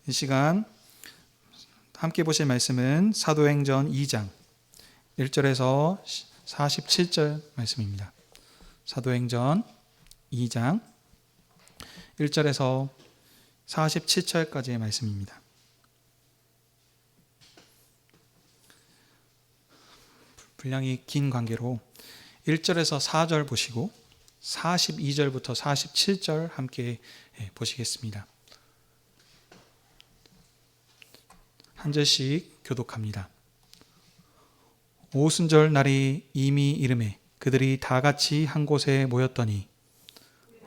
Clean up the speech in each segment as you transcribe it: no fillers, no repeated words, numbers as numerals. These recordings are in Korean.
이 시간 함께 보실 말씀은 사도행전 2장 1절에서 47절 말씀입니다. 사도행전 2장 1절에서 47절까지의 말씀입니다. 분량이 긴 관계로 1절에서 4절 보시고 42절부터 47절 함께 보시겠습니다. 한 절씩 교독합니다. 오순절 날이 이미 이르매 그들이 다 같이 한 곳에 모였더니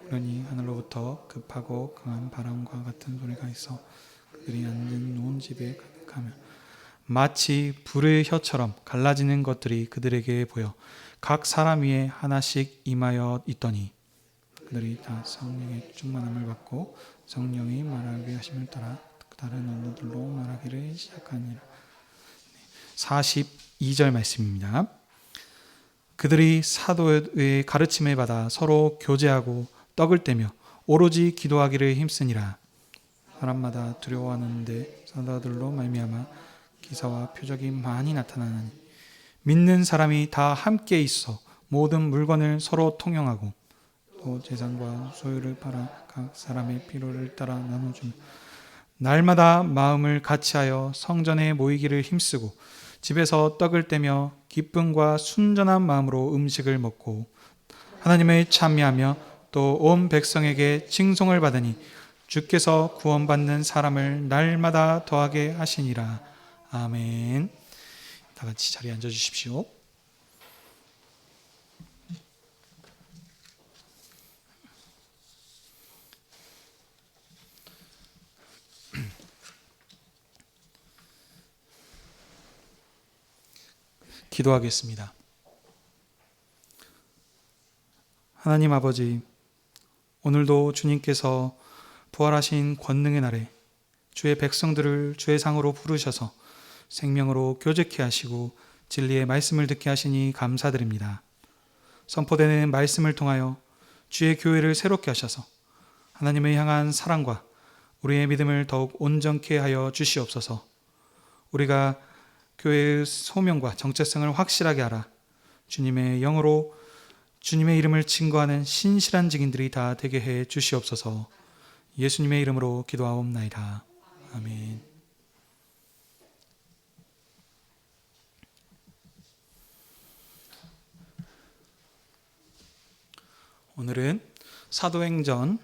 그러니 하늘로부터 급하고 강한 바람과 같은 소리가 있어 그들이 앉은 온 집에 가득하며 마치 불의 혀처럼 갈라지는 것들이 그들에게 보여 각 사람 위에 하나씩 임하여 있더니 그들이 다 성령의 충만함을 받고 성령이 말하게 하심을 따라 다른 언어들로 말하기를 시작하니라. 42절 말씀입니다. 그들이 사도의 가르침을 받아 서로 교제하고 떡을 떼며 오로지 기도하기를 힘쓰니라. 사람마다 두려워하는데 사도들로 말미암아 기사와 표적이 많이 나타나니 믿는 사람이 다 함께 있어 모든 물건을 서로 통용하고 또 재산과 소유를 팔아 각 사람의 필요를 따라 나눠주며 날마다 마음을 같이하여 성전에 모이기를 힘쓰고 집에서 떡을 떼며 기쁨과 순전한 마음으로 음식을 먹고 하나님을 찬미하며 또 온 백성에게 칭송을 받으니 주께서 구원받는 사람을 날마다 더하게 하시니라. 아멘. 다 같이 자리에 앉아 주십시오. 기도하겠습니다. 하나님 아버지, 오늘도 주님께서 부활하신 권능의 날에 주의 백성들을 주의 상으로 부르셔서 생명으로 교제케 하시고 진리의 말씀을 듣게 하시니 감사드립니다. 선포되는 말씀을 통하여 주의 교회를 새롭게 하셔서 하나님을 향한 사랑과 우리의 믿음을 더욱 온전케 하여 주시옵소서. 우리가 교회의 소명과 정체성을 확실하게 알아 주님의 영으로 주님의 이름을 증거하는 신실한 증인들이 다 되게 해 주시옵소서. 예수님의 이름으로 기도하옵나이다. 아멘. 오늘은 사도행전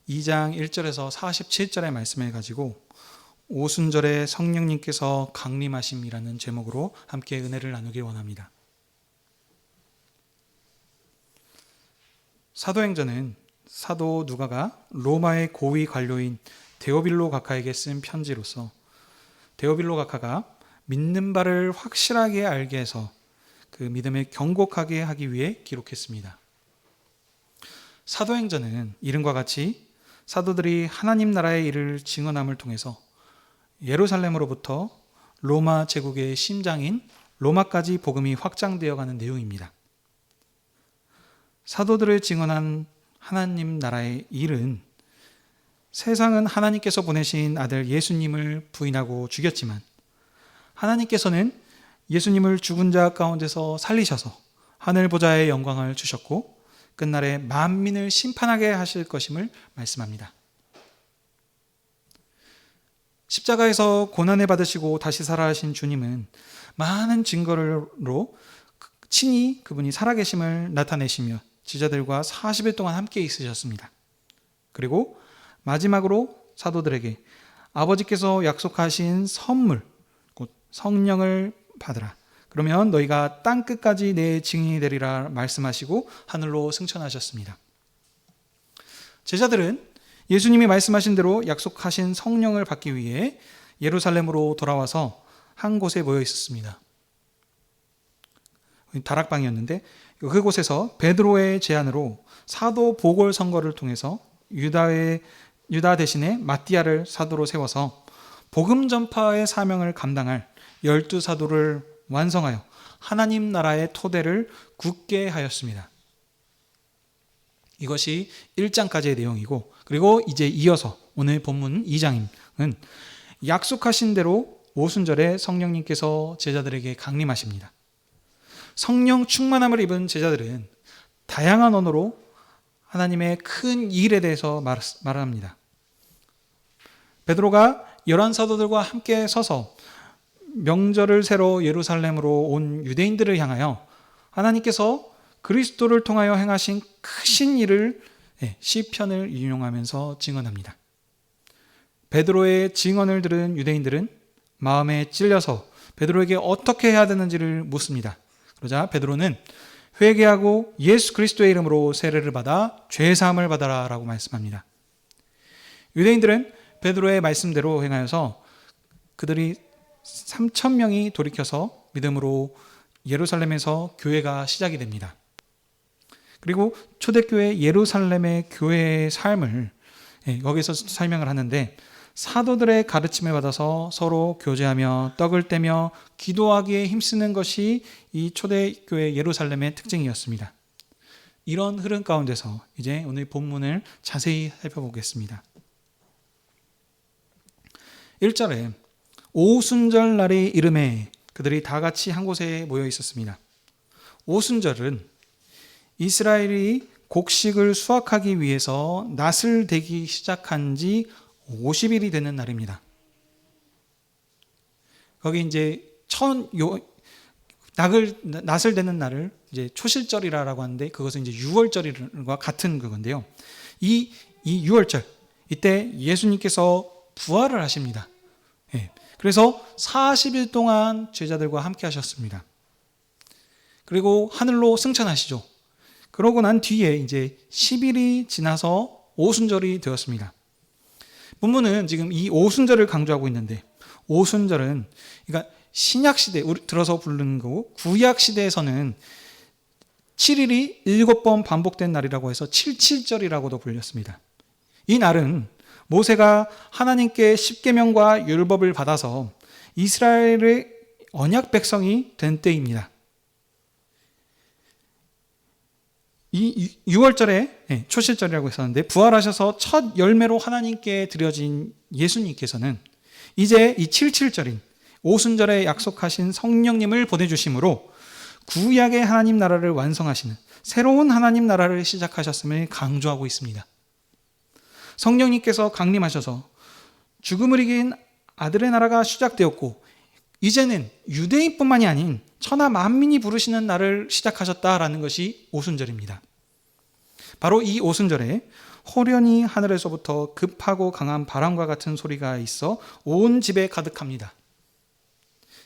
2장 1절에서 47절의 말씀을 가지고 오순절에 성령님께서 강림하심이라는 제목으로 함께 은혜를 나누길 원합니다. 사도행전은 사도 누가가 로마의 고위 관료인 데오빌로 각하에게 쓴 편지로서 데오빌로 각하가 믿는 바를 확실하게 알게 해서 그 믿음을 경고하게 하기 위해 기록했습니다. 사도행전은 이름과 같이 사도들이 하나님 나라의 일을 증언함을 통해서 예루살렘으로부터 로마 제국의 심장인 로마까지 복음이 확장되어 가는 내용입니다. 사도들을 증언한 하나님 나라의 일은 세상은 하나님께서 보내신 아들 예수님을 부인하고 죽였지만 하나님께서는 예수님을 죽은 자 가운데서 살리셔서 하늘 보좌의 영광을 주셨고 끝날에 만민을 심판하게 하실 것임을 말씀합니다. 십자가에서 고난을 받으시고 다시 살아가신 주님은 많은 증거로 친히 그분이 살아계심을 나타내시며 제자들과 40일 동안 함께 있으셨습니다. 그리고 마지막으로 사도들에게 아버지께서 약속하신 선물, 곧 성령을 받으라. 그러면 너희가 땅끝까지 내 증인이 되리라 말씀하시고 하늘로 승천하셨습니다. 제자들은 예수님이 말씀하신 대로 약속하신 성령을 받기 위해 예루살렘으로 돌아와서 한 곳에 모여 있었습니다. 다락방이었는데 그곳에서 베드로의 제안으로 사도 보궐 선거를 통해서 유다 대신에 마띠아를 사도로 세워서 복음 전파의 사명을 감당할 12사도를 완성하여 하나님 나라의 토대를 굳게 하였습니다. 이것이 1장까지의 내용이고, 그리고 이제 이어서 오늘 본문 2장인 약속하신 대로 오순절에 성령님께서 제자들에게 강림하십니다. 성령 충만함을 입은 제자들은 다양한 언어로 하나님의 큰 일에 대해서 말합니다. 베드로가 11사도들과 함께 서서 명절을 새로 예루살렘으로 온 유대인들을 향하여 하나님께서 그리스도를 통하여 행하신 크신 일을 시편을 인용하면서 증언합니다. 베드로의 증언을 들은 유대인들은 마음에 찔려서 베드로에게 어떻게 해야 되는지를 묻습니다. 그러자 베드로는 회개하고 예수 그리스도의 이름으로 세례를 받아 죄사함을 받아라 라고 말씀합니다. 유대인들은 베드로의 말씀대로 행하여서 그들이 3,000명이 돌이켜서 믿음으로 예루살렘에서 교회가 시작이 됩니다. 그리고 초대교회 예루살렘의 교회의 삶을 여기서 설명을 하는데, 사도들의 가르침을 받아서 서로 교제하며 떡을 떼며 기도하기에 힘쓰는 것이 이 초대교회 예루살렘의 특징이었습니다. 이런 흐름 가운데서 이제 오늘 본문을 자세히 살펴보겠습니다. 1절에 오순절 날이 이름에 그들이 다 같이 한 곳에 모여 있었습니다. 오순절은 이스라엘이 곡식을 수확하기 위해서 낫을 대기 시작한 지 50일이 되는 날입니다. 거기 이제 낫을 대는 날을 이제 초실절이라고 하는데, 그것은 이제 6월절과 같은 그건데요. 이 6월절, 이때 예수님께서 부활을 하십니다. 그래서 40일 동안 제자들과 함께 하셨습니다. 그리고 하늘로 승천하시죠. 그러고 난 뒤에 이제 10일이 지나서 오순절이 되었습니다. 본문은 지금 이 오순절을 강조하고 있는데, 오순절은 그러니까 신약 시대 들어서 부르는 거고, 구약 시대에서는 7일이 7번 반복된 날이라고 해서 77절이라고도 불렸습니다. 이 날은 모세가 하나님께 십계명과 율법을 받아서 이스라엘의 언약 백성이 된 때입니다. 이 6월절에 초실절이라고 했었는데, 부활하셔서 첫 열매로 하나님께 드려진 예수님께서는 이제 이 77절인 오순절에 약속하신 성령님을 보내주심으로 구약의 하나님 나라를 완성하시는 새로운 하나님 나라를 시작하셨음을 강조하고 있습니다. 성령님께서 강림하셔서 죽음을 이긴 아들의 나라가 시작되었고, 이제는 유대인뿐만이 아닌 천하 만민이 부르시는 날을 시작하셨다라는 것이 오순절입니다. 바로 이 오순절에 호련히 하늘에서부터 급하고 강한 바람과 같은 소리가 있어 온 집에 가득합니다.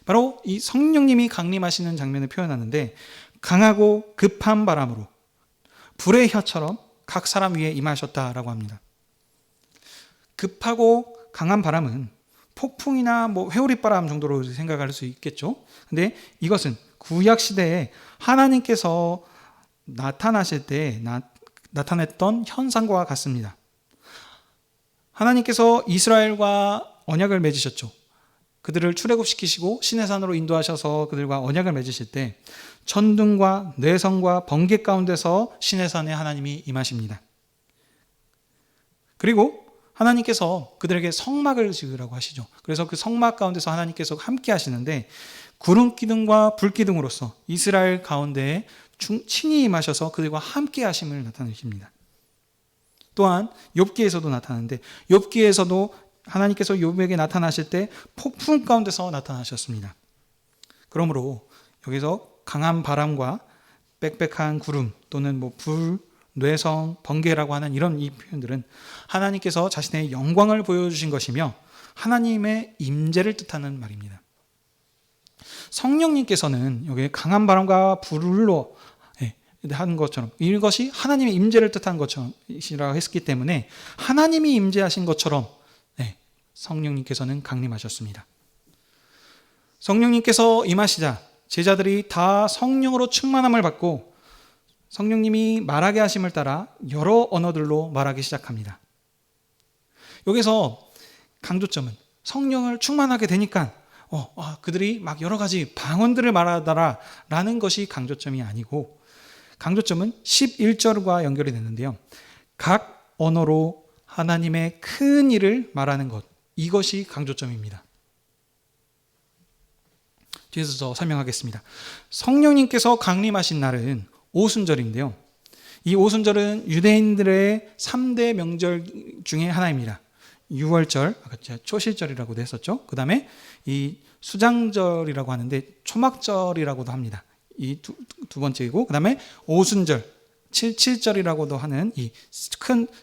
바로 이 성령님이 강림하시는 장면을 표현하는데, 강하고 급한 바람으로 불의 혀처럼 각 사람 위에 임하셨다라고 합니다. 급하고 강한 바람은 폭풍이나 회오리바람 정도로 생각할 수 있겠죠. 근데 이것은 구약 시대에 하나님께서 나타나실 때 나타냈던 현상과 같습니다. 하나님께서 이스라엘과 언약을 맺으셨죠. 그들을 출애굽시키시고 시내산으로 인도하셔서 그들과 언약을 맺으실 때 천둥과 뇌성과 번개 가운데서 시내산에 하나님이 임하십니다. 그리고 하나님께서 그들에게 성막을 지으라고 하시죠. 그래서 그 성막 가운데서 하나님께서 함께 하시는데, 구름 기둥과 불 기둥으로서 이스라엘 가운데에 친히 임하셔서 그들과 함께 하심을 나타내십니다. 또한 욥기에서도 나타나는데, 욥기에서도 하나님께서 욥에게 나타나실 때 폭풍 가운데서 나타나셨습니다. 그러므로 여기서 강한 바람과 빽빽한 구름 또는 불, 뇌성, 번개라고 하는 이런 이 표현들은 하나님께서 자신의 영광을 보여주신 것이며 하나님의 임재를 뜻하는 말입니다. 성령님께서는 여기 강한 바람과 불로 한 것처럼, 이것이 하나님의 임재를 뜻한 것이라고 했기 때문에 하나님이 임재하신 것처럼 성령님께서는 강림하셨습니다. 성령님께서 임하시자 제자들이 다 성령으로 충만함을 받고 성령님이 말하게 하심을 따라 여러 언어들로 말하기 시작합니다. 여기서 강조점은 성령을 충만하게 되니까 그들이 막 여러 가지 방언들을 말하더라 라는 것이 강조점이 아니고, 강조점은 11절과 연결이 되는데요. 각 언어로 하나님의 큰 일을 말하는 것, 이것이 강조점입니다. 뒤에서 더 설명하겠습니다. 성령님께서 강림하신 날은 오순절인데요. 이 오순절은 유대인들의 3대 명절 중에 하나입니다. 유월절, 아까 제가 초실절이라고도 했었죠. 그 다음에 이 수장절이라고 하는데 초막절이라고도 합니다. 이 두 번째이고, 그 다음에 오순절, 칠칠절이라고도 하는 이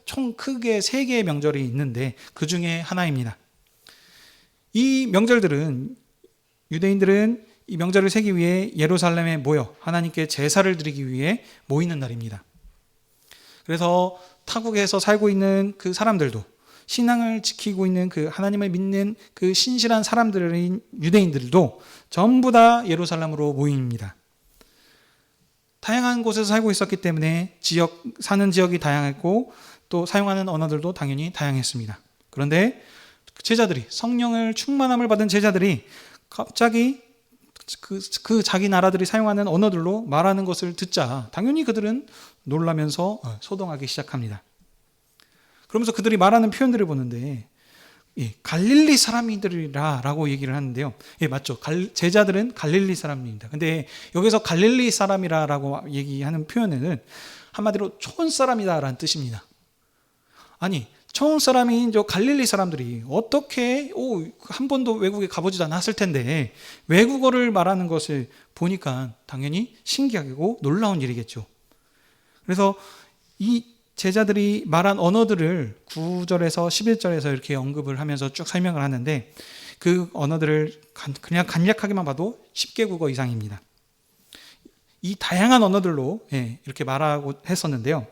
총 크게 3개의 명절이 있는데 그 중에 하나입니다. 이 명절들은 유대인들은 이 명절을 세기 위해 예루살렘에 모여 하나님께 제사를 드리기 위해 모이는 날입니다. 그래서 타국에서 살고 있는 그 사람들도, 신앙을 지키고 있는 그 하나님을 믿는 그 신실한 사람들인 유대인들도 전부 다 예루살렘으로 모입니다. 다양한 곳에서 살고 있었기 때문에 사는 지역이 다양했고 또 사용하는 언어들도 당연히 다양했습니다. 그런데 제자들이, 성령을 충만함을 받은 제자들이 갑자기 그 자기 나라들이 사용하는 언어들로 말하는 것을 듣자 당연히 그들은 놀라면서 소동하기 시작합니다. 그러면서 그들이 말하는 표현들을 보는데 갈릴리 사람이들이라 라고 얘기를 하는데요. 맞죠. 제자들은 갈릴리 사람입니다. 근데 여기서 갈릴리 사람이라 라고 얘기하는 표현에는 한마디로 촌 사람이다 라는 뜻입니다. 아니, 촌 사람인 저 갈릴리 사람들이 어떻게 한 번도 외국에 가보지도 않았을 텐데 외국어를 말하는 것을 보니까 당연히 신기하고 놀라운 일이겠죠. 그래서 이 제자들이 말한 언어들을 9절에서 11절에서 이렇게 언급을 하면서 쭉 설명을 하는데 그 언어들을 그냥 간략하게만 봐도 10개국어 이상입니다. 이 다양한 언어들로 이렇게 말하고 했었는데요.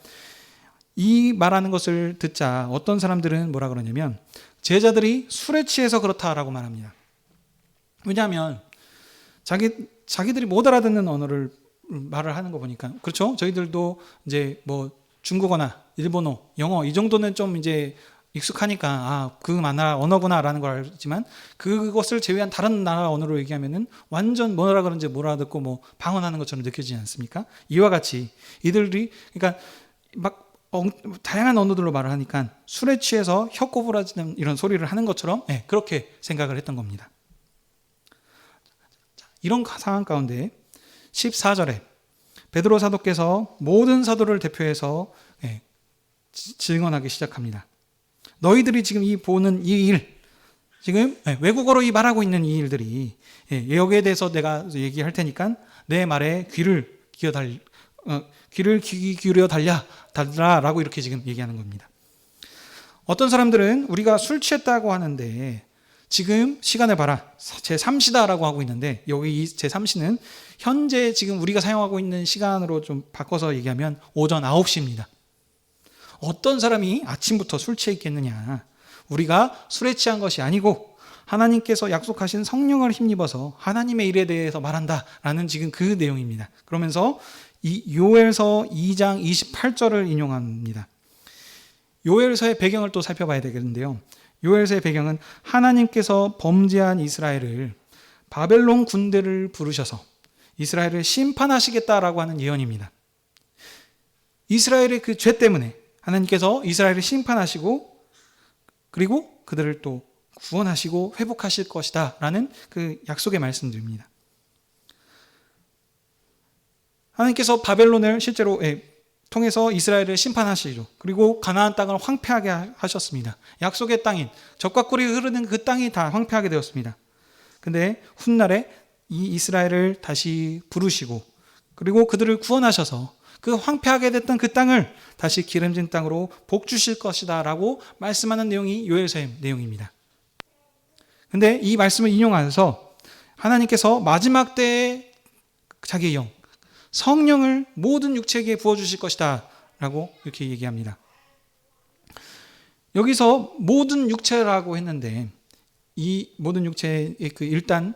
이 말하는 것을 듣자 어떤 사람들은 뭐라 그러냐면 제자들이 술에 취해서 그렇다라고 말합니다. 왜냐하면 자기들이 못 알아듣는 언어를 말을 하는 거 보니까, 그렇죠? 저희들도 이제 뭐 중국어나 일본어, 영어 이 정도는 좀 이제 익숙하니까 그 나라 언어구나라는 걸 알지만 그것을 제외한 다른 나라 언어로 얘기하면은 완전 뭐라 그런지 못 알아듣고 뭐 방언하는 것처럼 느껴지지 않습니까? 이와 같이 이들이 그러니까 막 다양한 언어들로 말을 하니까 술에 취해서 혀 꼬부라지는 이런 소리를 하는 것처럼 그렇게 생각을 했던 겁니다. 이런 상황 가운데 14절에 베드로 사도께서 모든 사도를 대표해서 증언하기 시작합니다. 너희들이 지금 보는 이 일, 지금 외국어로 달라고 있는 이 일들이 여기에 대해서 내가 얘기할 테니까 내 말에 귀를 귀 기울여 달라라고 이렇게 지금 얘기하는 겁니다. 어떤 사람들은 우리가 술 취했다고 하는데 지금 시간을 봐라, 제3시다라고 하고 있는데 여기 이 제3시는 현재 지금 우리가 사용하고 있는 시간으로 좀 바꿔서 얘기하면 오전 9시입니다. 어떤 사람이 아침부터 술 취해 있겠느냐? 우리가 술에 취한 것이 아니고 하나님께서 약속하신 성령을 힘입어서 하나님의 일에 대해서 말한다라는 지금 그 내용입니다. 그러면서 이 요엘서 2장 28절을 인용합니다. 요엘서의 배경을 또 살펴봐야 되겠는데요. 요엘서의 배경은 하나님께서 범죄한 이스라엘을 바벨론 군대를 부르셔서 이스라엘을 심판하시겠다라고 하는 예언입니다. 이스라엘의 그 죄 때문에 하나님께서 이스라엘을 심판하시고 그리고 그들을 또 구원하시고 회복하실 것이다 라는 그 약속의 말씀드립니다. 하나님께서 바벨론을 실제로 통해서 이스라엘을 심판하시죠. 그리고 가나안 땅을 황폐하게 하셨습니다. 약속의 땅인 젖과 꿀이 흐르는 그 땅이 다 황폐하게 되었습니다. 근데 훗날에 이 이스라엘을 다시 부르시고 그리고 그들을 구원하셔서 그 황폐하게 됐던 그 땅을 다시 기름진 땅으로 복 주실 것이다 라고 말씀하는 내용이 요엘서의 내용입니다. 근데 이 말씀을 인용하면서 하나님께서 마지막 때에 자기의 영, 성령을 모든 육체에게 부어주실 것이다 라고 이렇게 얘기합니다. 여기서 모든 육체라고 했는데 이 모든 육체의 그 일단은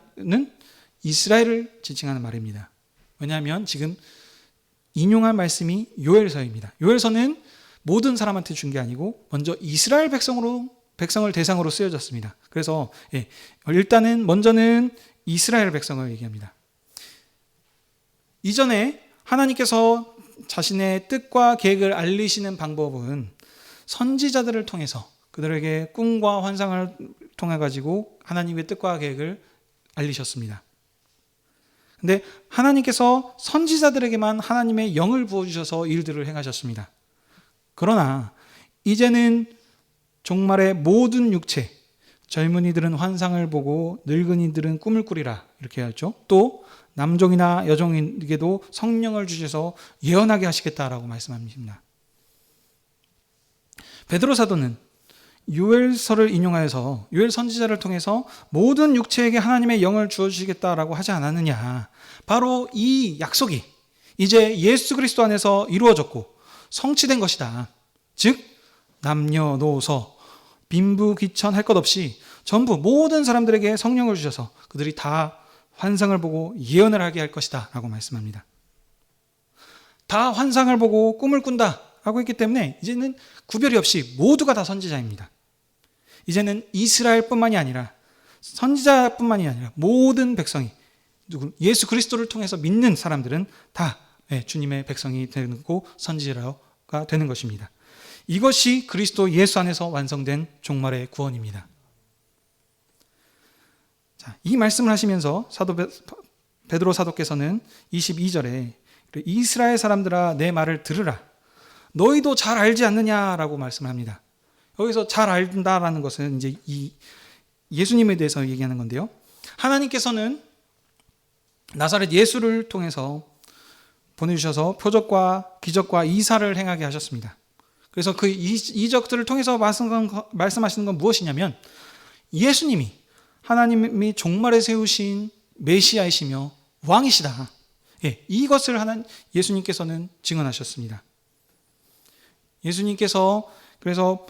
이스라엘을 지칭하는 말입니다. 왜냐하면 지금 인용한 말씀이 요엘서입니다. 요엘서는 모든 사람한테 준 게 아니고 먼저 이스라엘 백성을 대상으로 쓰여졌습니다. 그래서 일단은 먼저는 이스라엘 백성을 얘기합니다. 이전에 하나님께서 자신의 뜻과 계획을 알리시는 방법은 선지자들을 통해서 그들에게 꿈과 환상을 통해 가지고 하나님의 뜻과 계획을 알리셨습니다. 근데 하나님께서 선지자들에게만 하나님의 영을 부어주셔서 일들을 행하셨습니다. 그러나 이제는 종말의 모든 육체, 젊은이들은 환상을 보고 늙은이들은 꿈을 꾸리라 이렇게 하죠. 또 남종이나 여종에게도 성령을 주셔서 예언하게 하시겠다라고 말씀합니다. 베드로 사도는 요엘서를 인용하여서 요엘 선지자를 통해서 모든 육체에게 하나님의 영을 주어주시겠다라고 하지 않았느냐. 바로 이 약속이 이제 예수 그리스도 안에서 이루어졌고 성취된 것이다. 즉 남녀노소 빈부귀천할 것 없이 전부 모든 사람들에게 성령을 주셔서 그들이 다 환상을 보고 예언을 하게 할 것이다 라고 말씀합니다. 다 환상을 보고 꿈을 꾼다 라고 했기 때문에 이제는 구별이 없이 모두가 다 선지자입니다. 이제는 이스라엘뿐만이 아니라 선지자뿐만이 아니라 모든 백성이 예수 그리스도를 통해서 믿는 사람들은 다 주님의 백성이 되고 선지자가 되는 것입니다. 이것이 그리스도 예수 안에서 완성된 종말의 구원입니다. 자, 이 말씀을 하시면서 베드로 사도께서는 22절에 이스라엘 사람들아 내 말을 들으라. 너희도 잘 알지 않느냐라고 말씀을 합니다. 여기서 잘 안다라는 것은 이제 이 예수님에 대해서 얘기하는 건데요. 하나님께서는 나사렛 예수를 통해서 보내주셔서 표적과 기적과 이사를 행하게 하셨습니다. 그래서 그 이적들을 통해서 말씀하시는 건 무엇이냐면 예수님이 하나님이 종말에 세우신 메시아이시며 왕이시다. 이것을 예수님께서는 증언하셨습니다. 예수님께서 그래서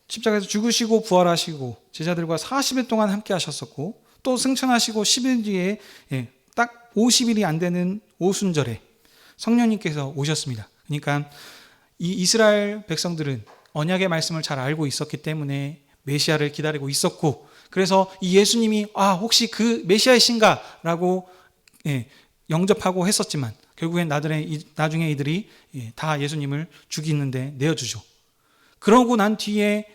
십자가에서 죽으시고 부활하시고 제자들과 40일 동안 함께 하셨었고 또 승천하시고 10일 뒤에 딱 50일이 안 되는 오순절에 성령님께서 오셨습니다. 그러니까 이 이스라엘 백성들은 언약의 말씀을 잘 알고 있었기 때문에 메시아를 기다리고 있었고 그래서 이 예수님이 혹시 그 메시아이신가 라고 영접하고 했었지만 결국엔 나중에 이들이 다 예수님을 죽이는데 내어주죠. 그러고 난 뒤에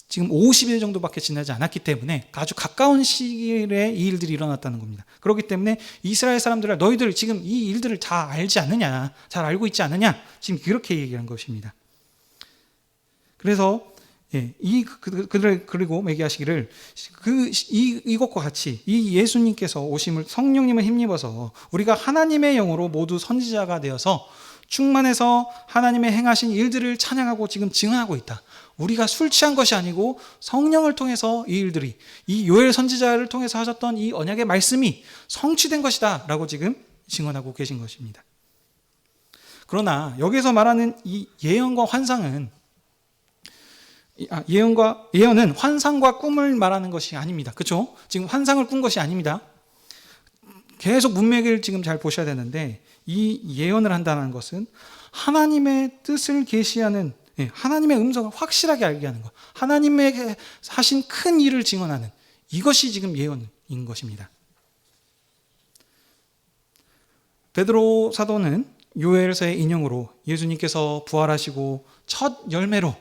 지금 50일 정도밖에 지나지 않았기 때문에 아주 가까운 시일에 이 일들이 일어났다는 겁니다. 그렇기 때문에 이스라엘 사람들아 너희들 지금 이 일들을 다 알지 않느냐, 잘 알고 있지 않느냐, 지금 그렇게 얘기한 것입니다. 그래서 그들을 그리고 매기하시기를 이것과 같이 이 예수님께서 오심을 성령님을 힘입어서 우리가 하나님의 영으로 모두 선지자가 되어서 충만해서 하나님의 행하신 일들을 찬양하고 지금 증언하고 있다. 우리가 술 취한 것이 아니고 성령을 통해서 이 일들이 이 요엘 선지자를 통해서 하셨던 이 언약의 말씀이 성취된 것이다 라고 지금 증언하고 계신 것입니다. 그러나 여기서 말하는 이 예언과 환상은 예언은 환상과 꿈을 말하는 것이 아닙니다. 그렇죠? 지금 환상을 꾼 것이 아닙니다. 계속 문맥을 지금 잘 보셔야 되는데 이 예언을 한다는 것은 하나님의 뜻을 계시하는 하나님의 음성을 확실하게 알게 하는 것, 하나님의 하신 큰 일을 증언하는 이것이 지금 예언인 것입니다. 베드로 사도는 요엘서의 인용으로 예수님께서 부활하시고 첫 열매로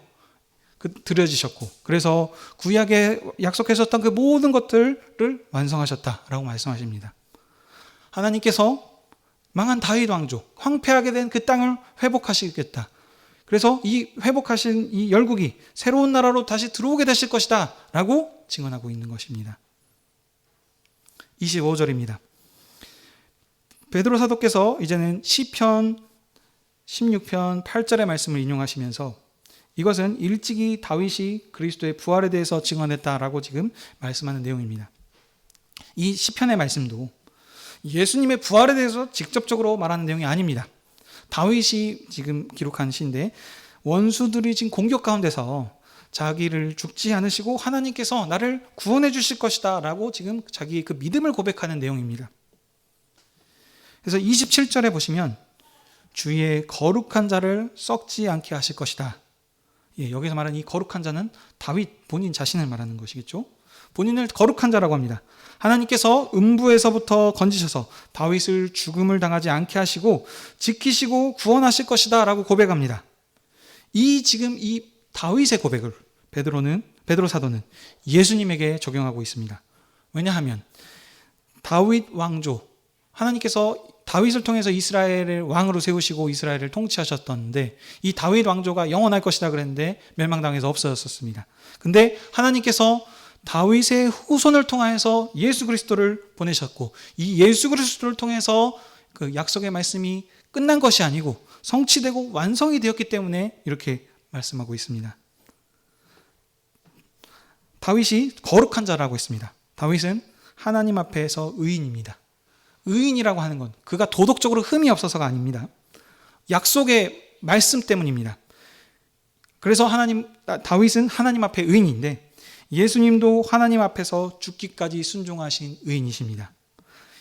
드려지셨고 그래서 구약에 약속하셨던 그 모든 것들을 완성하셨다라고 말씀하십니다. 하나님께서 망한 다윗 왕족, 황폐하게 된 그 땅을 회복하시겠다. 그래서 이 회복하신 이 열국이 새로운 나라로 다시 들어오게 되실 것이다 라고 증언하고 있는 것입니다. 25절입니다. 베드로 사도께서 이제는 시편 16편 8절의 말씀을 인용하시면서 이것은 일찍이 다윗이 그리스도의 부활에 대해서 증언했다라고 지금 말씀하는 내용입니다. 이 시편의 말씀도 예수님의 부활에 대해서 직접적으로 말하는 내용이 아닙니다. 다윗이 지금 기록한 시인데 원수들이 지금 공격 가운데서 자기를 죽지 않으시고 하나님께서 나를 구원해 주실 것이다 라고 지금 자기의 그 믿음을 고백하는 내용입니다. 그래서 27절에 보시면 주의 거룩한 자를 썩지 않게 하실 것이다. 여기서 말하는 이 거룩한 자는 다윗 본인 자신을 말하는 것이겠죠. 본인을 거룩한 자라고 합니다. 하나님께서 음부에서부터 건지셔서 다윗을 죽음을 당하지 않게 하시고 지키시고 구원하실 것이다 라고 고백합니다. 지금 이 다윗의 고백을 베드로는 베드로 사도는 예수님에게 적용하고 있습니다. 왜냐하면 다윗 왕조, 하나님께서 다윗을 통해서 이스라엘을 왕으로 세우시고 이스라엘을 통치하셨던데 이 다윗 왕조가 영원할 것이다 그랬는데 멸망당해서 없어졌었습니다. 근데 하나님께서 다윗의 후손을 통하여서 예수 그리스도를 보내셨고 이 예수 그리스도를 통해서 그 약속의 말씀이 끝난 것이 아니고 성취되고 완성이 되었기 때문에 이렇게 말씀하고 있습니다. 다윗이 거룩한 자라고 했습니다. 다윗은 하나님 앞에서 의인입니다. 의인이라고 하는 건 그가 도덕적으로 흠이 없어서가 아닙니다. 약속의 말씀 때문입니다. 그래서 다윗은 하나님 앞에 의인인데 예수님도 하나님 앞에서 죽기까지 순종하신 의인이십니다.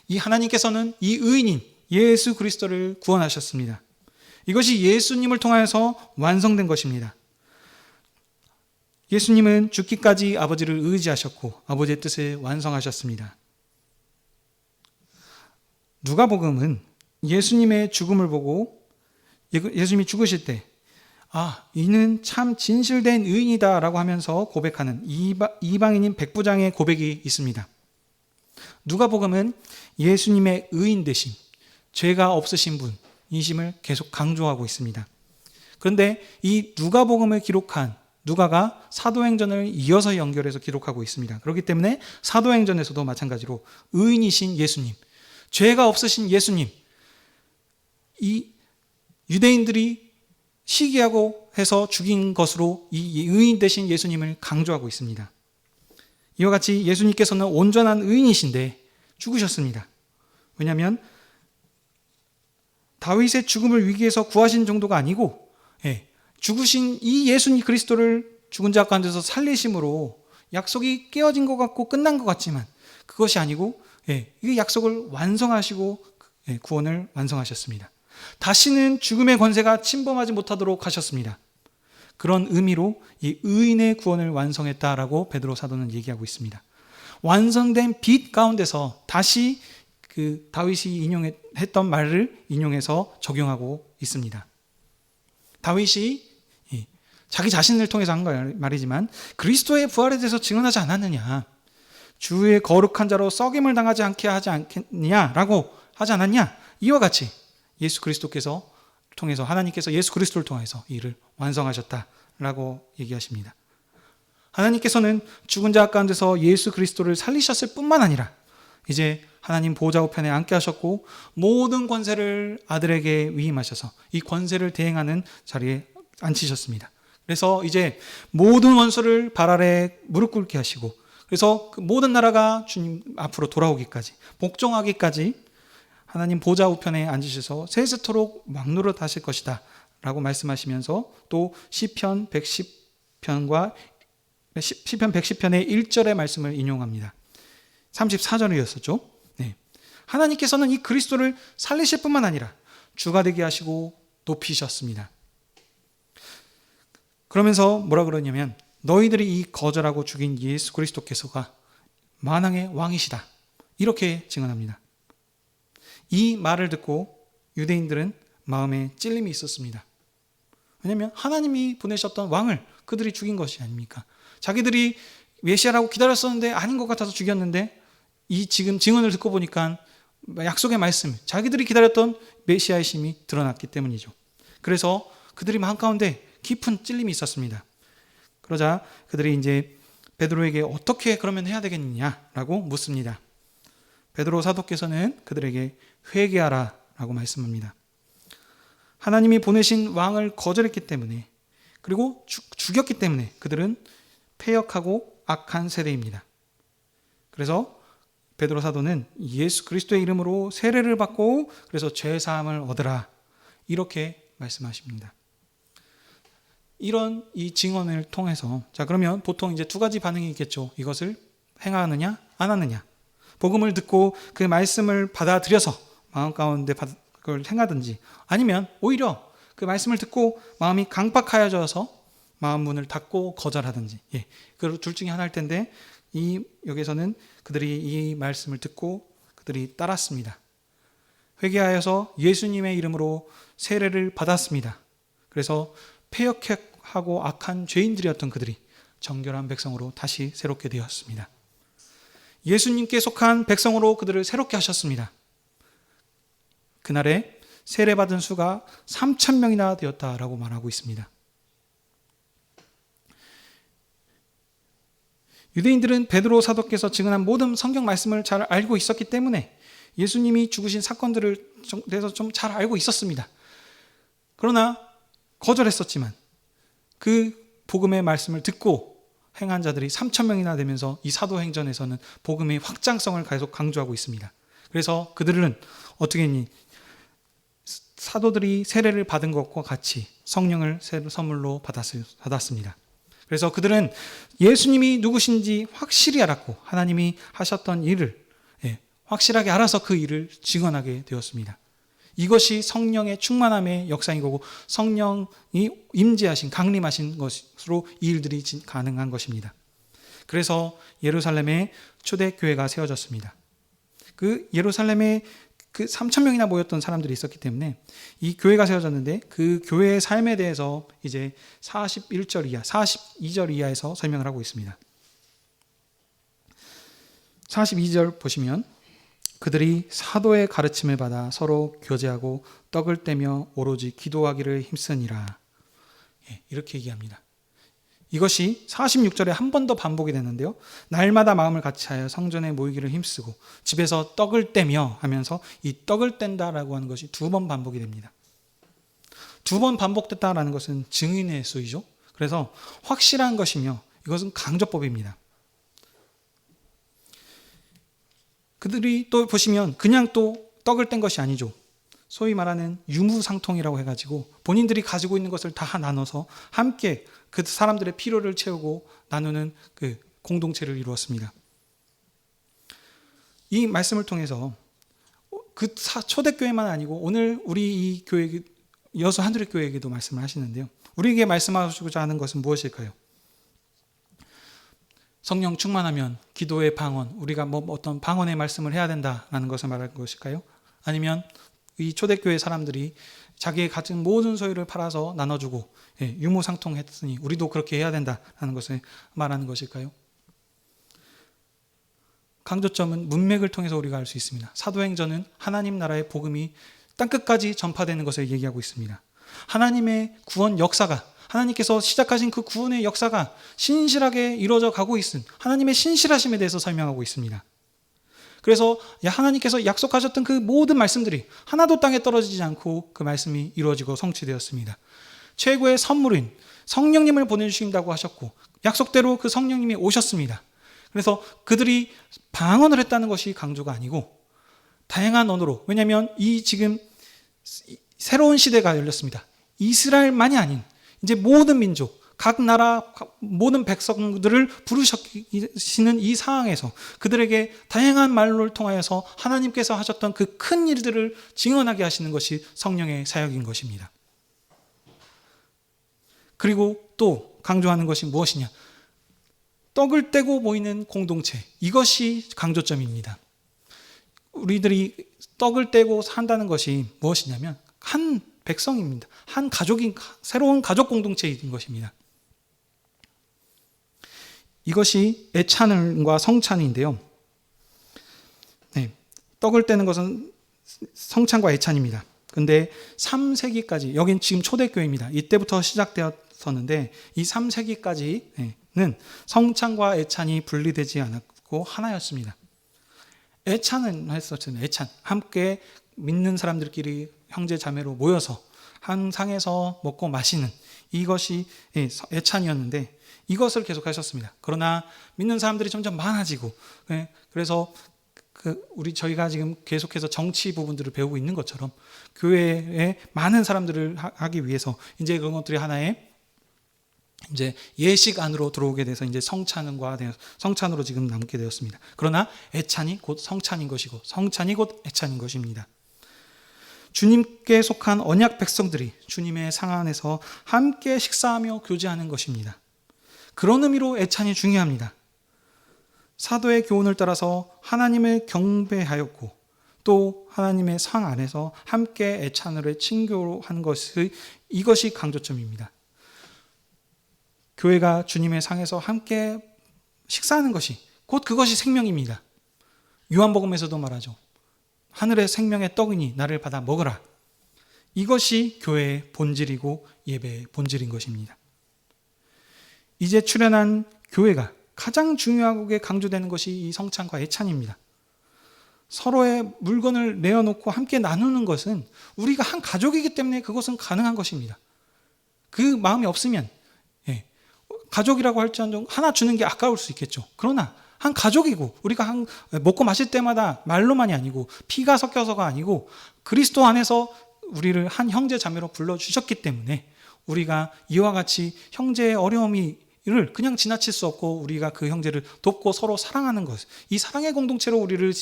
이 하나님께서는 이 의인인 예수 그리스도를 구원하셨습니다. 이것이 예수님을 통하여서 완성된 것입니다. 예수님은 죽기까지 아버지를 의지하셨고 아버지의 뜻을 완성하셨습니다. 누가복음은 예수님의 죽음을 보고 예수님이 죽으실 때 이는 참 진실된 의인이다 라고 하면서 고백하는 이방인인 백부장의 고백이 있습니다. 누가복음은 예수님의 의인 되심, 죄가 없으신 분이심을 계속 강조하고 있습니다. 그런데 이 누가복음을 기록한 누가가 사도행전을 이어서 연결해서 기록하고 있습니다. 그렇기 때문에 사도행전에서도 마찬가지로 의인이신 예수님, 죄가 없으신 예수님, 이 유대인들이 시기하고 해서 죽인 것으로 이 의인 되신 예수님을 강조하고 있습니다. 이와 같이 예수님께서는 온전한 의인이신데 죽으셨습니다. 왜냐하면 다윗의 죽음을 위기에서 구하신 정도가 아니고 죽으신 이 예수님 그리스도를 죽은 자 가운데서 살리심으로 약속이 깨어진 것 같고 끝난 것 같지만 그것이 아니고 이 약속을 완성하시고 구원을 완성하셨습니다. 다시는 죽음의 권세가 침범하지 못하도록 하셨습니다. 그런 의미로 이 의인의 구원을 완성했다라고 베드로 사도는 얘기하고 있습니다. 완성된 빛 가운데서 다시 그 다윗이 인용했던 말을 인용해서 적용하고 있습니다. 다윗이 자기 자신을 통해서 한 말이지만 그리스도의 부활에 대해서 증언하지 않았느냐, 주의 거룩한 자로 썩임을 당하지 않게 하지 않겠느냐라고 하지 않았냐, 이와 같이 예수 그리스도께서 통해서 하나님께서 예수 그리스도를 통해서 이 일을 완성하셨다라고 얘기하십니다. 하나님께서는 죽은 자 가운데서 예수 그리스도를 살리셨을 뿐만 아니라 이제 하나님 보좌 우편에 앉게 하셨고 모든 권세를 아들에게 위임하셔서 이 권세를 대행하는 자리에 앉히셨습니다. 그래서 이제 모든 원수를 발 아래 무릎 꿇게 하시고 그래서 그 모든 나라가 주님 앞으로 돌아오기까지 복종하기까지 하나님 보좌 우편에 앉으셔서 세세토록 왕노릇 하실 것이다 라고 말씀하시면서 또 시편 110편과 시편 110편의 1절의 말씀을 인용합니다. 34절이었었죠. 하나님께서는 이 그리스도를 살리실 뿐만 아니라 주가 되게 하시고 높이셨습니다. 그러면서 뭐라 그러냐면 너희들이 이 거절하고 죽인 예수 그리스도께서가 만왕의 왕이시다 이렇게 증언합니다. 이 말을 듣고 유대인들은 마음에 찔림이 있었습니다. 왜냐하면 하나님이 보내셨던 왕을 그들이 죽인 것이 아닙니까? 자기들이 메시아라고 기다렸었는데 아닌 것 같아서 죽였는데 이 지금 증언을 듣고 보니까 약속의 말씀, 자기들이 기다렸던 메시아의 심이 드러났기 때문이죠. 그래서 그들이 마음 가운데 깊은 찔림이 있었습니다. 그러자 그들이 이제 베드로에게 어떻게 그러면 해야 되겠느냐라고 묻습니다. 베드로 사도께서는 그들에게 회개하라 라고 말씀합니다. 하나님이 보내신 왕을 거절했기 때문에 그리고 죽였기 때문에 그들은 패역하고 악한 세대입니다. 그래서 베드로 사도는 예수 그리스도의 이름으로 세례를 받고 그래서 죄사함을 얻으라 이렇게 말씀하십니다. 이런 이 증언을 통해서 자 그러면 보통 이제 두 가지 반응이 있겠죠. 이것을 행하느냐 안 하느냐. 복음을 듣고 그 말씀을 받아들여서 마음 가운데 그걸 행하든지 아니면 오히려 그 말씀을 듣고 마음이 강박하여져서 마음 문을 닫고 거절하든지 그 둘 중에 하나일 텐데 여기서는 그들이 이 말씀을 듣고 그들이 따랐습니다. 회개하여서 예수님의 이름으로 세례를 받았습니다. 그래서 패역하고 악한 죄인들이었던 그들이 정결한 백성으로 다시 새롭게 되었습니다. 예수님께 속한 백성으로 그들을 새롭게 하셨습니다. 그날에 세례받은 수가 3,000명이나 되었다라고 말하고 있습니다. 유대인들은 베드로 사도께서 증언한 모든 성경 말씀을 잘 알고 있었기 때문에 예수님이 죽으신 사건들을 대해서 좀 잘 알고 있었습니다. 그러나 거절했었지만 그 복음의 말씀을 듣고 행한 자들이 3,000명이나 되면서 이 사도행전에서는 복음의 확장성을 계속 강조하고 있습니다. 그래서 그들은 어떻게 했니? 사도들이 세례를 받은 것과 같이 성령을 선물로 받았습니다. 그래서 그들은 예수님이 누구신지 확실히 알았고 하나님이 하셨던 일을 확실하게 알아서 그 일을 증언하게 되었습니다. 이것이 성령의 충만함의 역사인 거고 성령이 임재하신 강림하신 것으로 이 일들이 가능한 것입니다. 그래서 예루살렘에 초대교회가 세워졌습니다. 그 예루살렘에 그 3,000명이나 모였던 사람들이 있었기 때문에 이 교회가 세워졌는데 그 교회의 삶에 대해서 이제 41절 이하, 42절 이하에서 설명을 하고 있습니다. 42절 보시면 그들이 사도의 가르침을 받아 서로 교제하고 떡을 떼며 오로지 기도하기를 힘쓰니라. 이렇게 얘기합니다. 이것이 46절에 한 번 더 반복이 되는데요. 날마다 마음을 같이하여 성전에 모이기를 힘쓰고 집에서 떡을 떼며 하면서 이 떡을 뗀다라고 하는 것이 2번 반복이 됩니다. 2번 반복됐다라는 것은 증인의 수이죠. 그래서 확실한 것이며 이것은 강조법입니다. 그들이 또 보시면 그냥 또 떡을 뗀 것이 아니죠. 소위 말하는 유무상통이라고 해가지고 본인들이 가지고 있는 것을 다 나눠서 함께 그 사람들의 필요를 채우고 나누는 그 공동체를 이루었습니다. 이 말씀을 통해서 그 초대교회만 아니고 오늘 우리 이 교회 여수 한드렛교회에게도 말씀을 하시는데요. 우리에게 말씀하시고자 하는 것은 무엇일까요? 성령 충만하면 기도의 방언, 우리가 어떤 방언의 말씀을 해야 된다라는 것을 말할 것일까요? 아니면 이 초대교회 사람들이 자기의 가진 모든 소유를 팔아서 나눠주고 유무상통했으니 우리도 그렇게 해야 된다라는 것을 말하는 것일까요? 강조점은 문맥을 통해서 우리가 알 수 있습니다. 사도행전은 하나님 나라의 복음이 땅끝까지 전파되는 것을 얘기하고 있습니다. 하나님의 구원 역사가 하나님께서 시작하신 그 구원의 역사가 신실하게 이루어져 가고 있음 하나님의 신실하심에 대해서 설명하고 있습니다. 그래서 하나님께서 약속하셨던 그 모든 말씀들이 하나도 땅에 떨어지지 않고 그 말씀이 이루어지고 성취되었습니다. 최고의 선물인 성령님을 보내주신다고 하셨고 약속대로 그 성령님이 오셨습니다. 그래서 그들이 방언을 했다는 것이 강조가 아니고 다양한 언어로, 왜냐하면 이 지금 새로운 시대가 열렸습니다. 이스라엘만이 아닌 이제 모든 민족, 각 나라 모든 백성들을 부르시는 이 상황에서 그들에게 다양한 말로를 통하여서 하나님께서 하셨던 그 큰 일들을 증언하게 하시는 것이 성령의 사역인 것입니다. 그리고 또 강조하는 것이 무엇이냐? 떡을 떼고 모이는 공동체, 이것이 강조점입니다. 우리들이 떡을 떼고 산다는 것이 무엇이냐면 한 백성입니다. 한 가족인 새로운 가족 공동체인 것입니다. 이것이 애찬과 성찬인데요. 떡을 떼는 것은 성찬과 애찬입니다. 근데 3세기까지, 여긴 지금 초대교회입니다. 이때부터 시작되었었는데 이 3세기까지는 성찬과 애찬이 분리되지 않았고 하나였습니다. 애찬은 했었잖아요. 애찬, 함께 믿는 사람들끼리 형제 자매로 모여서 한 상에서 먹고 마시는 이것이 애찬이었는데 이것을 계속 하셨습니다. 그러나 믿는 사람들이 점점 많아지고 그래서 저희가 지금 계속해서 정치 부분들을 배우고 있는 것처럼 교회에 많은 사람들을 하기 위해서 이제 그런 것들이 하나의 이제 예식 안으로 들어오게 돼서 이제 성찬으로 지금 남게 되었습니다. 그러나 애찬이 곧 성찬인 것이고 성찬이 곧 애찬인 것입니다. 주님께 속한 언약 백성들이 주님의 상 안에서 함께 식사하며 교제하는 것입니다. 그런 의미로 애찬이 중요합니다. 사도의 교훈을 따라서 하나님을 경배하였고 또 하나님의 상 안에서 함께 애찬으로 친교한 것이 이것이 강조점입니다. 교회가 주님의 상에서 함께 식사하는 것이 곧 그것이 생명입니다. 요한복음에서도 말하죠. 하늘의 생명의 떡이니 나를 받아 먹으라. 이것이 교회의 본질이고 예배의 본질인 것입니다. 이제 출현한 교회가 가장 중요하게 강조되는 것이 이 성찬과 애찬입니다. 서로의 물건을 내어놓고 함께 나누는 것은 우리가 한 가족이기 때문에 그것은 가능한 것입니다. 그 마음이 없으면 가족이라고 할지언정 하나 주는 게 아까울 수 있겠죠. 그러나 한 가족이고 우리가 먹고 마실 때마다 말로만이 아니고 피가 섞여서가 아니고 그리스도 안에서 우리를 한 형제 자매로 불러주셨기 때문에 우리가 이와 같이 형제의 어려움을 그냥 지나칠 수 없고 우리가 그 형제를 돕고 서로 사랑하는 것, 이 사랑의 공동체로 우리를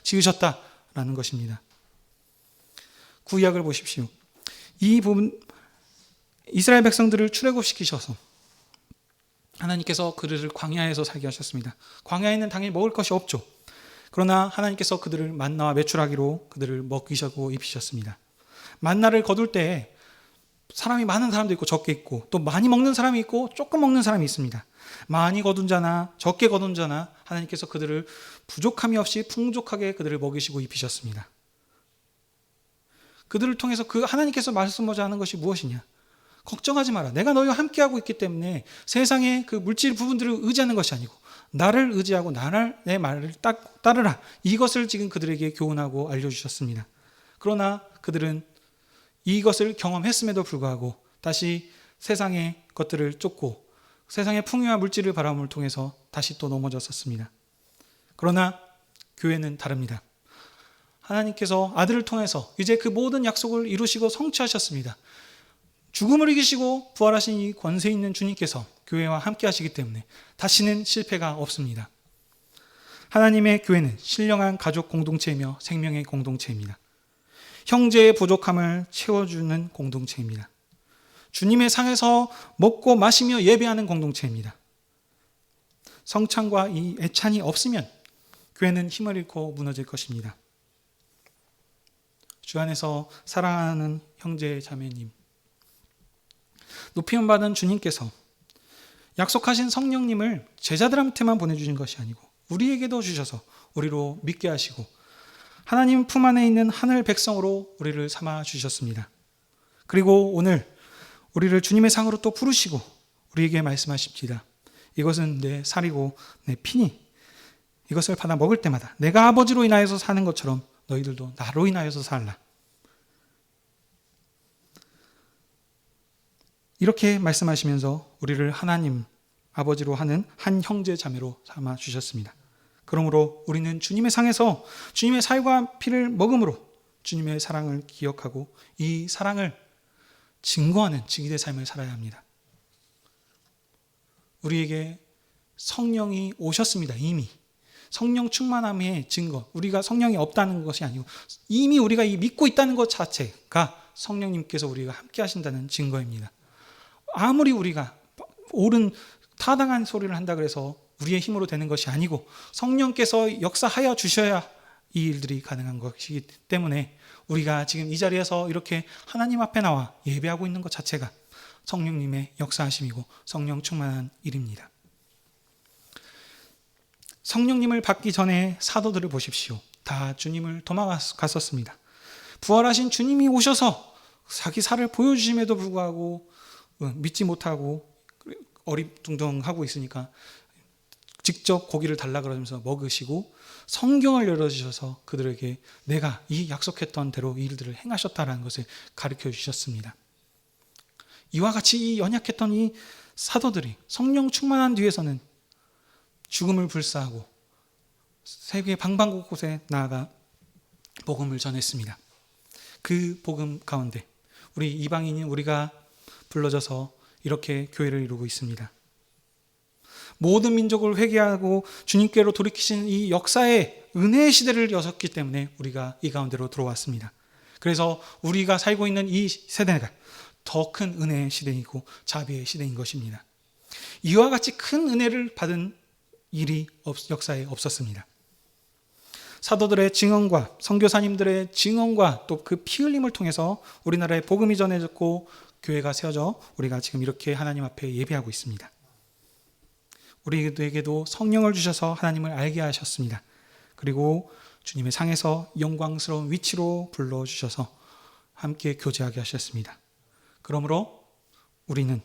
지으셨다라는 것입니다. 구약을 보십시오. 이 부분 이스라엘 백성들을 출애굽시키셔서 하나님께서 그들을 광야에서 살게 하셨습니다. 광야에는 당연히 먹을 것이 없죠. 그러나 하나님께서 그들을 만나와 메추라기로 그들을 먹이셨고 입히셨습니다. 만나를 거둘 때 사람이 많은 사람도 있고 적게 있고 또 많이 먹는 사람이 있고 조금 먹는 사람이 있습니다. 많이 거둔 자나 적게 거둔 자나 하나님께서 그들을 부족함이 없이 풍족하게 그들을 먹이시고 입히셨습니다. 그들을 통해서 하나님께서 말씀하고자 하는 것이 무엇이냐? 걱정하지 마라. 내가 너희와 함께하고 있기 때문에 세상의 그 물질 부분들을 의지하는 것이 아니고 나를 의지하고 내 말을 따르라. 이것을 지금 그들에게 교훈하고 알려주셨습니다. 그러나 그들은 이것을 경험했음에도 불구하고 다시 세상의 것들을 쫓고 세상의 풍요와 물질을 바람을 통해서 다시 또 넘어졌었습니다. 그러나 교회는 다릅니다. 하나님께서 아들을 통해서 이제 그 모든 약속을 이루시고 성취하셨습니다. 죽음을 이기시고 부활하신 이 권세 있는 주님께서 교회와 함께 하시기 때문에 다시는 실패가 없습니다. 하나님의 교회는 신령한 가족 공동체이며 생명의 공동체입니다. 형제의 부족함을 채워주는 공동체입니다. 주님의 상에서 먹고 마시며 예배하는 공동체입니다. 성찬과 이 애찬이 없으면 교회는 힘을 잃고 무너질 것입니다. 주 안에서 사랑하는 형제 자매님, 높임 받은 주님께서 약속하신 성령님을 제자들한테만 보내주신 것이 아니고 우리에게도 주셔서 우리로 믿게 하시고 하나님 품 안에 있는 하늘 백성으로 우리를 삼아 주셨습니다. 그리고 오늘 우리를 주님의 상으로 또 부르시고 우리에게 말씀하십니다. 이것은 내 살이고 내 피니 이것을 받아 먹을 때마다 내가 아버지로 인하여서 사는 것처럼 너희들도 나로 인하여서 살라. 이렇게 말씀하시면서 우리를 하나님 아버지로 하는 한 형제 자매로 삼아 주셨습니다. 그러므로 우리는 주님의 상에서 주님의 살과 피를 먹음으로 주님의 사랑을 기억하고 이 사랑을 증거하는 증인의 삶을 살아야 합니다. 우리에게 성령이 오셨습니다. 이미 성령 충만함의 증거, 우리가 성령이 없다는 것이 아니고 이미 우리가 믿고 있다는 것 자체가 성령님께서 우리가 함께 하신다는 증거입니다. 아무리 우리가 옳은 타당한 소리를 한다 그래서 우리의 힘으로 되는 것이 아니고 성령께서 역사하여 주셔야 이 일들이 가능한 것이기 때문에 우리가 지금 이 자리에서 이렇게 하나님 앞에 나와 예배하고 있는 것 자체가 성령님의 역사하심이고 성령 충만한 일입니다. 성령님을 받기 전에 사도들을 보십시오. 다 주님을 도망갔었습니다. 부활하신 주님이 오셔서 자기 살을 보여주심에도 불구하고 믿지 못하고 어리둥둥하고 있으니까 직접 고기를 달라 그러면서 먹으시고 성경을 열어주셔서 그들에게 내가 이 약속했던 대로 이 일들을 행하셨다라는 것을 가르쳐 주셨습니다. 이와 같이 이 연약했던 이 사도들이 성령 충만한 뒤에서는 죽음을 불사하고 세계 방방곳곳에 나아가 복음을 전했습니다. 그 복음 가운데 우리 이방인인 우리가 불러져서 이렇게 교회를 이루고 있습니다. 모든 민족을 회개하고 주님께로 돌이키신 이 역사의 은혜의 시대를 여셨기 때문에 우리가 이 가운데로 들어왔습니다. 그래서 우리가 살고 있는 이 세대가 더 큰 은혜의 시대이고 자비의 시대인 것입니다. 이와 같이 큰 은혜를 받은 일이 역사에 없었습니다. 사도들의 증언과 선교사님들의 증언과 또 그 피 흘림을 통해서 우리나라에 복음이 전해졌고 교회가 세워져 우리가 지금 이렇게 하나님 앞에 예배하고 있습니다. 우리에게도 성령을 주셔서 하나님을 알게 하셨습니다. 그리고 주님의 상에서 영광스러운 위치로 불러주셔서 함께 교제하게 하셨습니다. 그러므로 우리는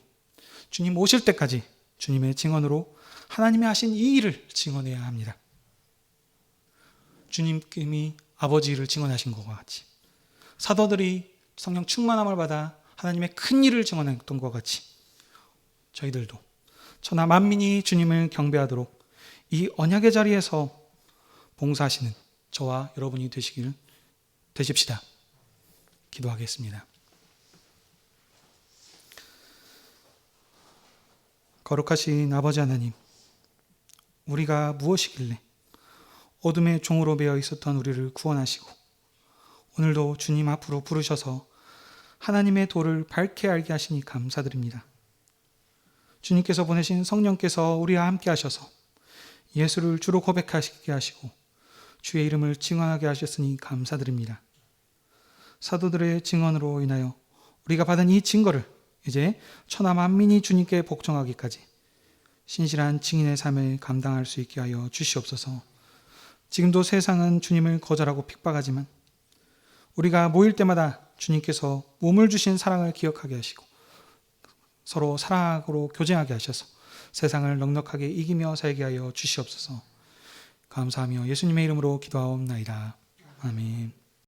주님 오실 때까지 주님의 증언으로 하나님이 하신 이 일을 증언해야 합니다. 주님이 아버지 일을 증언하신 것과 같이, 사도들이 성령 충만함을 받아 하나님의 큰 일을 증언했던 것과 같이, 저희들도 천하 만민이 주님을 경배하도록 이 언약의 자리에서 봉사하시는 저와 여러분이 되십시다. 기도하겠습니다. 거룩하신 아버지 하나님, 우리가 무엇이길래 어둠의 종으로 매여 있었던 우리를 구원하시고 오늘도 주님 앞으로 부르셔서 하나님의 도를 밝게 알게 하시니 감사드립니다. 주님께서 보내신 성령께서 우리와 함께 하셔서 예수를 주로 고백하시게 하시고 주의 이름을 증언하게 하셨으니 감사드립니다. 사도들의 증언으로 인하여 우리가 받은 이 증거를 이제 천하 만민이 주님께 복종하기까지 신실한 증인의 삶을 감당할 수 있게 하여 주시옵소서. 지금도 세상은 주님을 거절하고 핍박하지만 우리가 모일 때마다 주님께서 몸을 주신 사랑을 기억하게 하시고 서로 사랑으로 교제하게 하셔서 세상을 넉넉하게 이기며 살게 하여 주시옵소서. 감사하며 예수님의 이름으로 기도하옵나이다. 아멘.